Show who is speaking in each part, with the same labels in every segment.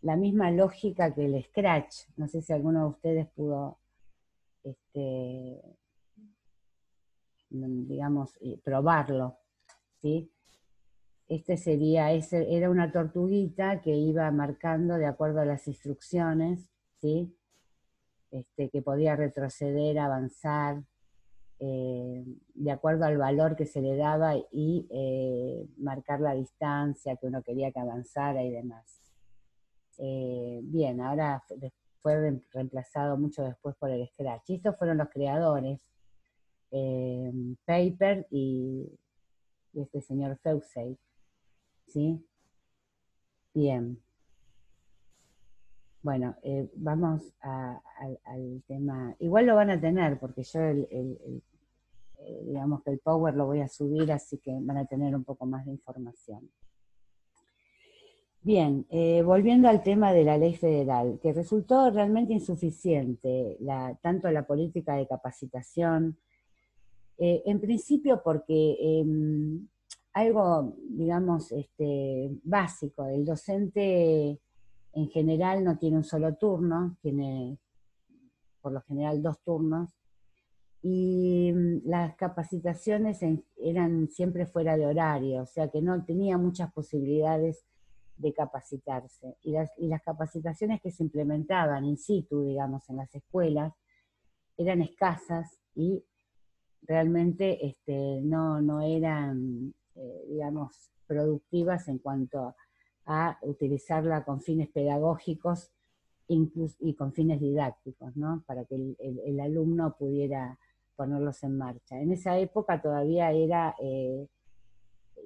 Speaker 1: la misma lógica que el Scratch. No sé si alguno de ustedes pudo, este, digamos, probarlo, ¿sí? Era una tortuguita que iba marcando de acuerdo a las instrucciones, ¿sí? Que podía retroceder, avanzar, de acuerdo al valor que se le daba y marcar la distancia que uno quería que avanzara y demás. Bien, ahora fue reemplazado mucho después por el Scratch. Y estos fueron los creadores, eh, Paper y este señor Faucey, ¿sí? Bien, bueno, vamos al tema. Igual lo van a tener, porque yo digamos que el Power lo voy a subir, así que van a tener un poco más de información. Bien, volviendo al tema de la ley federal, que resultó realmente insuficiente, tanto la política de capacitación, en principio porque algo, digamos, básico, el docente en general no tiene un solo turno, tiene por lo general 2 turnos, y las capacitaciones eran siempre fuera de horario, o sea que no tenía muchas posibilidades de capacitarse. Y las capacitaciones que se implementaban in situ, digamos, en las escuelas, eran escasas y realmente no eran, digamos, productivas en cuanto a utilizarla con fines pedagógicos y con fines didácticos, ¿no? Para que el alumno pudiera ponerlos en marcha. En esa época todavía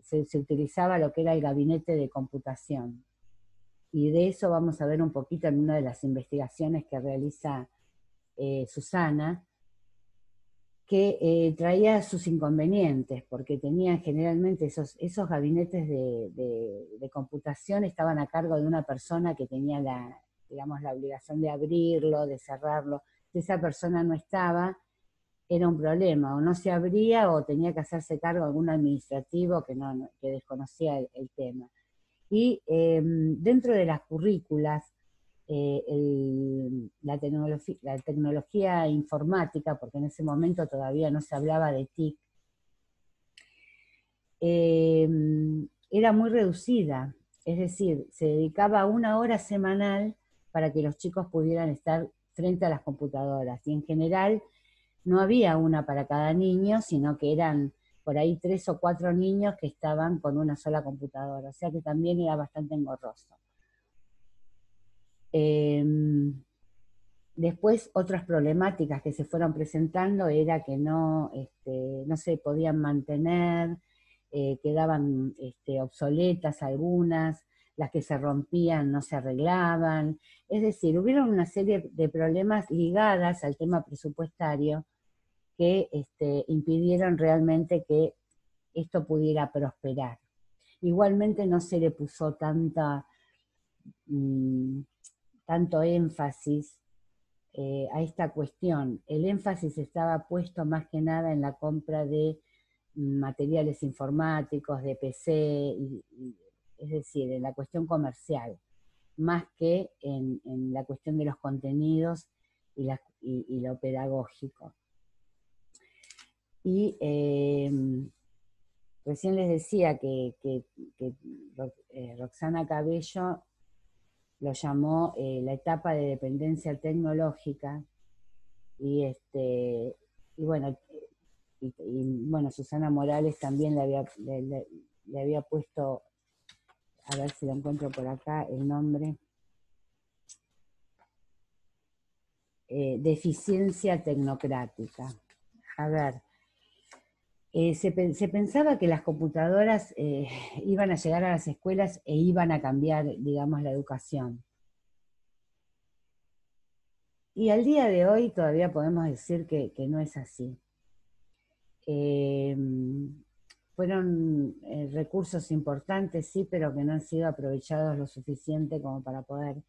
Speaker 1: se utilizaba lo que era el gabinete de computación. Y de eso vamos a ver un poquito en una de las investigaciones que realiza Susana, que traía sus inconvenientes, porque tenían generalmente esos gabinetes de computación estaban a cargo de una persona que tenía digamos, la obligación de abrirlo, de cerrarlo. Si esa persona no estaba, era un problema, o no se abría o tenía que hacerse cargo algún administrativo que desconocía el tema. Y dentro de las currículas, la tecnología informática, porque en ese momento todavía no se hablaba de TIC, eh, era muy reducida, es decir, se dedicaba 1 hora semanal para que los chicos pudieran estar frente a las computadoras, y en general no había una para cada niño, sino que eran por ahí 3 o 4 niños que estaban con una sola computadora, o sea que también era bastante engorroso. Eh, Después, otras problemáticas que se fueron presentando era que no se podían mantener, quedaban obsoletas algunas, las que se rompían no se arreglaban. Es decir, hubieron una serie de problemas ligadas al tema presupuestario que impidieron realmente que esto pudiera prosperar. Igualmente no se le puso mm, tanto énfasis a esta cuestión. El énfasis estaba puesto más que nada en la compra de materiales informáticos, de PC, es decir, en la cuestión comercial, más que en la cuestión de los contenidos y lo pedagógico. Y recién les decía que Roxana Cabello lo llamó la etapa de dependencia tecnológica, y bueno, bueno, Susana Morales también le había puesto, a ver si lo encuentro por acá, el nombre, deficiencia tecnocrática. A ver, se pensaba que las computadoras iban a llegar a las escuelas e iban a cambiar, digamos, la educación. Y al día de hoy todavía podemos decir que no es así. Eh, Fueron recursos importantes, sí, pero que no han sido aprovechados lo suficiente como para poder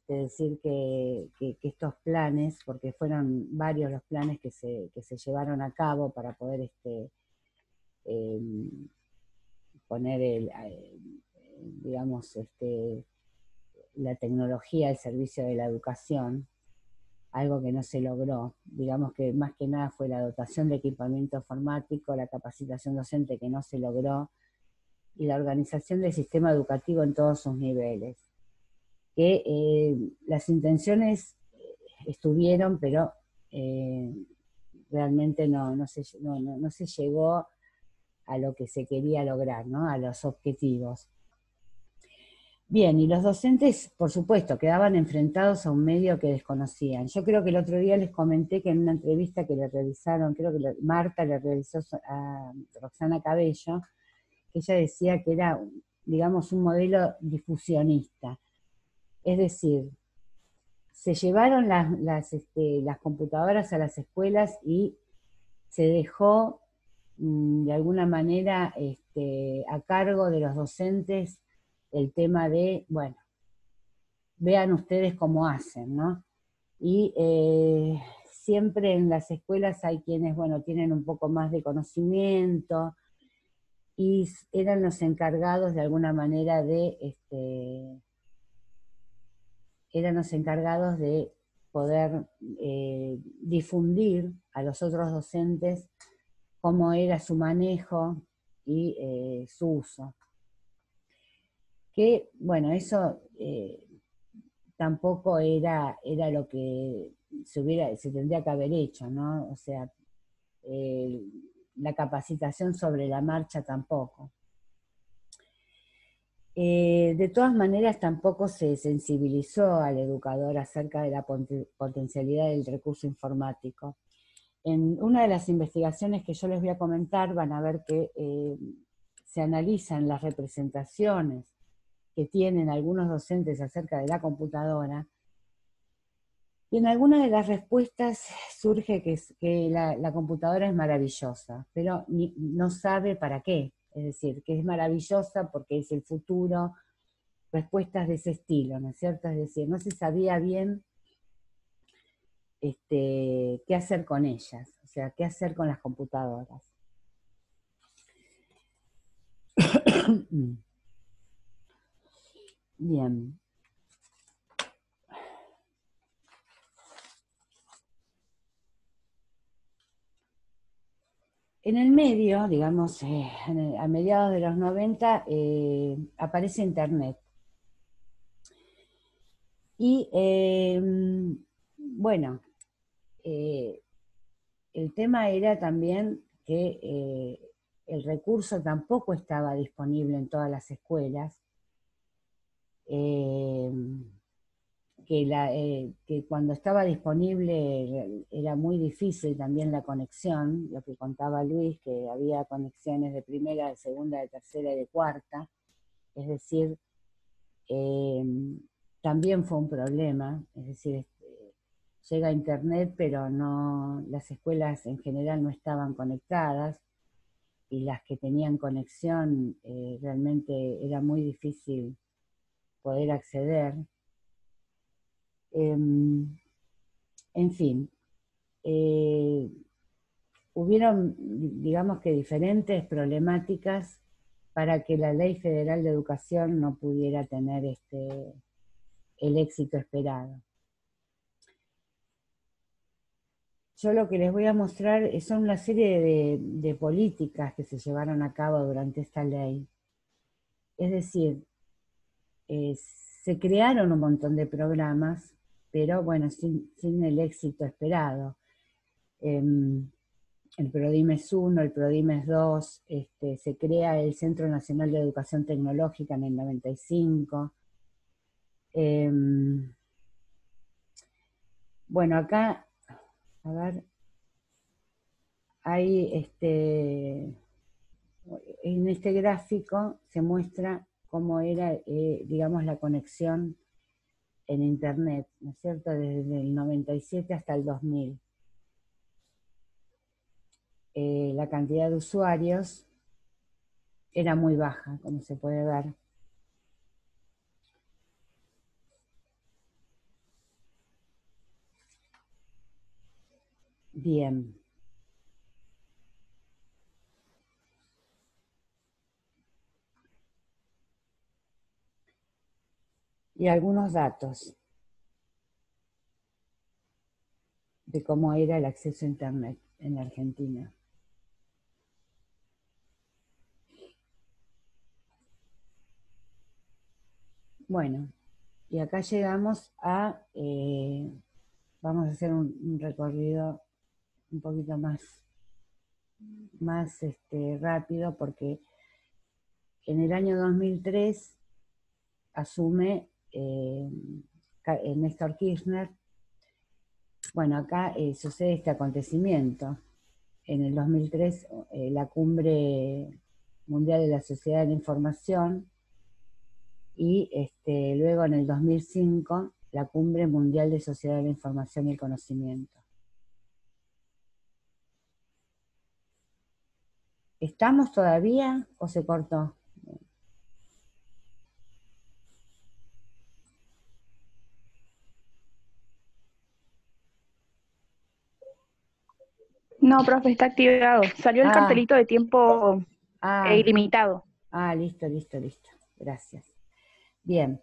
Speaker 1: decir que estos planes, porque fueron varios los planes que se llevaron a cabo para poder eh, poner digamos, la tecnología al servicio de la educación, algo que no se logró. Digamos que más que nada fue la dotación de equipamiento informático, la capacitación docente que no se logró, y la organización del sistema educativo en todos sus niveles. Que las intenciones estuvieron, pero realmente no se llegó a lo que se quería lograr, ¿no? A los objetivos. Bien, y los docentes, por supuesto, quedaban enfrentados a un medio que desconocían. Yo creo que el otro día les comenté que en una entrevista que le realizaron, creo que Marta le realizó a Roxana Cabello, que ella decía que era, digamos, un modelo difusionista. Es decir, se llevaron las computadoras a las escuelas y se dejó de alguna manera a cargo de los docentes el tema de, bueno, vean ustedes cómo hacen, ¿no? Y siempre en las escuelas hay quienes, bueno, tienen un poco más de conocimiento y eran los encargados de alguna manera eran los encargados de poder difundir a los otros docentes cómo era su manejo y su uso. Que, bueno, eso tampoco era lo que se tendría que haber hecho, ¿no? O sea, eh, la capacitación sobre la marcha tampoco. De todas maneras, tampoco se sensibilizó al educador acerca de la potencialidad del recurso informático. En una de las investigaciones que yo les voy a comentar van a ver que se analizan las representaciones que tienen algunos docentes acerca de la computadora, y en alguna de las respuestas surge que la computadora es maravillosa, pero no sabe para qué. Es decir, que es maravillosa porque es el futuro, respuestas de ese estilo, ¿no es cierto? Es decir, no se sabía bien qué hacer con ellas, o sea, qué hacer con las computadoras. Bien. En el medio, digamos, a mediados de los 90, aparece Internet. Y bueno, el tema era también que el recurso tampoco estaba disponible en todas las escuelas, que cuando estaba disponible era muy difícil también la conexión, lo que contaba Luis, que había conexiones de primera, de segunda, de tercera y de cuarta, es decir, eh, también fue un problema, es decir, llega Internet, pero no, las escuelas en general no estaban conectadas, y las que tenían conexión realmente era muy difícil poder acceder. En fin, hubieron, digamos que diferentes problemáticas para que la Ley Federal de Educación no pudiera tener el éxito esperado. Yo lo que les voy a mostrar son una serie de políticas que se llevaron a cabo durante esta ley. Es decir, se crearon un montón de programas, pero bueno, sin el éxito esperado. El PRODIMES 1, el PRODIMES 2, se crea el Centro Nacional de Educación Tecnológica en el 95. Bueno, acá, a ver, hay en este gráfico se muestra cómo era, digamos, la conexión en Internet, ¿no es cierto?, desde el 97 hasta el 2000. La cantidad de usuarios era muy baja, como se puede ver. Bien. y algunos datos de cómo era el acceso a Internet en la Argentina. Bueno, y acá llegamos a, vamos a hacer un recorrido un poquito más rápido, porque en el año 2003 asume Néstor Kirchner. Bueno, acá sucede este acontecimiento. En el 2003, la Cumbre Mundial de la Sociedad de la Información, y luego en el 2005, la Cumbre Mundial de Sociedad de la Información y el Conocimiento. ¿Estamos todavía o se cortó?
Speaker 2: No, profe, está activado. Salió el
Speaker 1: Ah,
Speaker 2: cartelito de tiempo
Speaker 1: ah,
Speaker 2: ilimitado.
Speaker 1: listo, listo, listo. Gracias. Bien.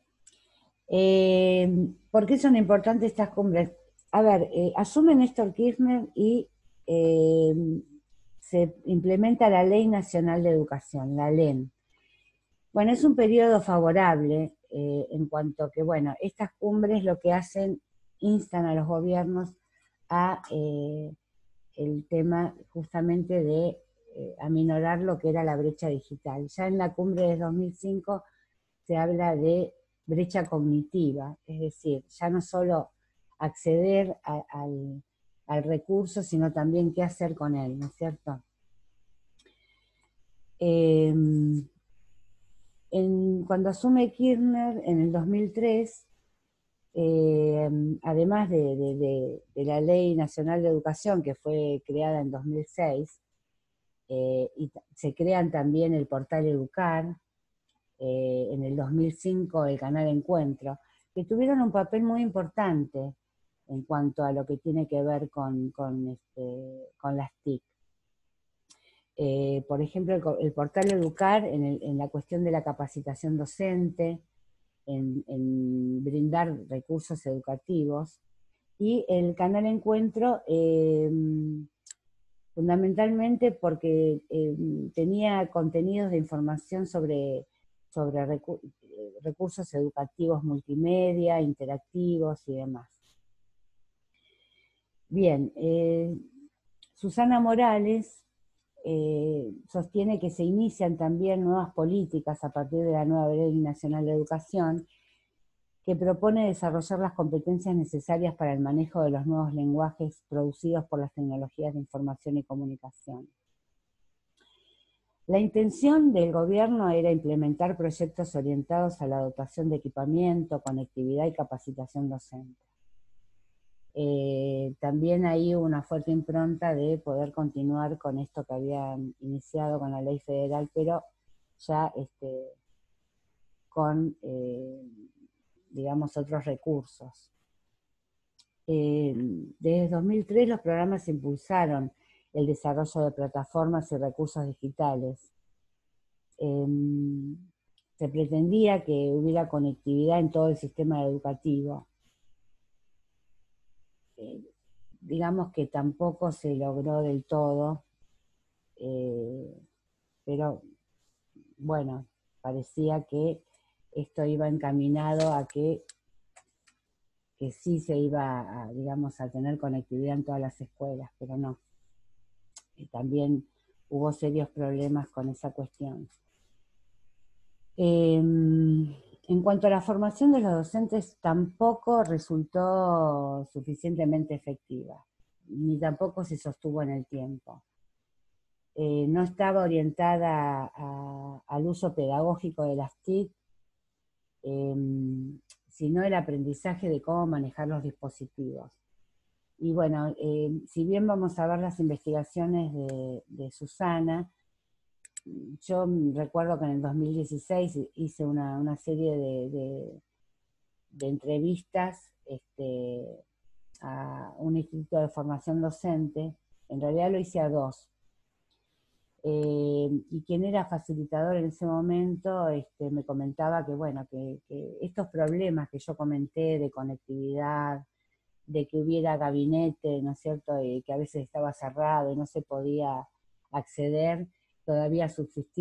Speaker 1: ¿Por qué son importantes estas cumbres? A ver, asume Néstor Kirchner y eh, se implementa la Ley Nacional de Educación, la LEN. Bueno, es un periodo favorable en cuanto que, bueno, estas cumbres lo que hacen, instan a los gobiernos a el tema justamente de aminorar lo que era la brecha digital. Ya en la cumbre de 2005 se habla de brecha cognitiva, es decir, ya no solo acceder al recurso, sino también qué hacer con él, ¿no es cierto? Cuando asume Kirchner en el 2003, además de la Ley Nacional de Educación, que fue creada en 2006, y se crean también el portal Educar, en el 2005 el canal Encuentro, que tuvieron un papel muy importante en cuanto a lo que tiene que ver con las TIC. Por ejemplo, el portal Educar en la cuestión de la capacitación docente, en brindar recursos educativos, y el canal Encuentro fundamentalmente porque tenía contenidos de información sobre recursos educativos multimedia, interactivos y demás. Bien, Susana Morales sostiene que se inician también nuevas políticas a partir de la nueva Ley Nacional de Educación, que propone desarrollar las competencias necesarias para el manejo de los nuevos lenguajes producidos por las tecnologías de información y comunicación. La intención del gobierno era implementar proyectos orientados a la dotación de equipamiento, conectividad y capacitación docente. También hay una fuerte impronta de poder continuar con esto que habían iniciado con la ley federal, pero ya con, digamos, otros recursos. Desde 2003 los programas impulsaron el desarrollo de plataformas y recursos digitales. Se pretendía que hubiera conectividad en todo el sistema educativo. Digamos que tampoco se logró del todo, pero bueno, parecía que esto iba encaminado a que sí se iba a, digamos, a tener conectividad en todas las escuelas, pero no. Y también hubo serios problemas con esa cuestión. En cuanto a la formación de los docentes, tampoco resultó suficientemente efectiva, ni tampoco se sostuvo en el tiempo. No estaba orientada al uso pedagógico de las TIC, sino el aprendizaje de cómo manejar los dispositivos. Y bueno, si bien vamos a ver las investigaciones de Susana, yo recuerdo que en el 2016 hice una serie de entrevistas a un instituto de formación docente. En realidad lo hice a dos. y quien era facilitador en ese momento me comentaba que, bueno, que estos problemas que yo comenté de conectividad, de que hubiera gabinete, ¿no es cierto?, y que a veces estaba cerrado y no se podía acceder, todavía subsistían.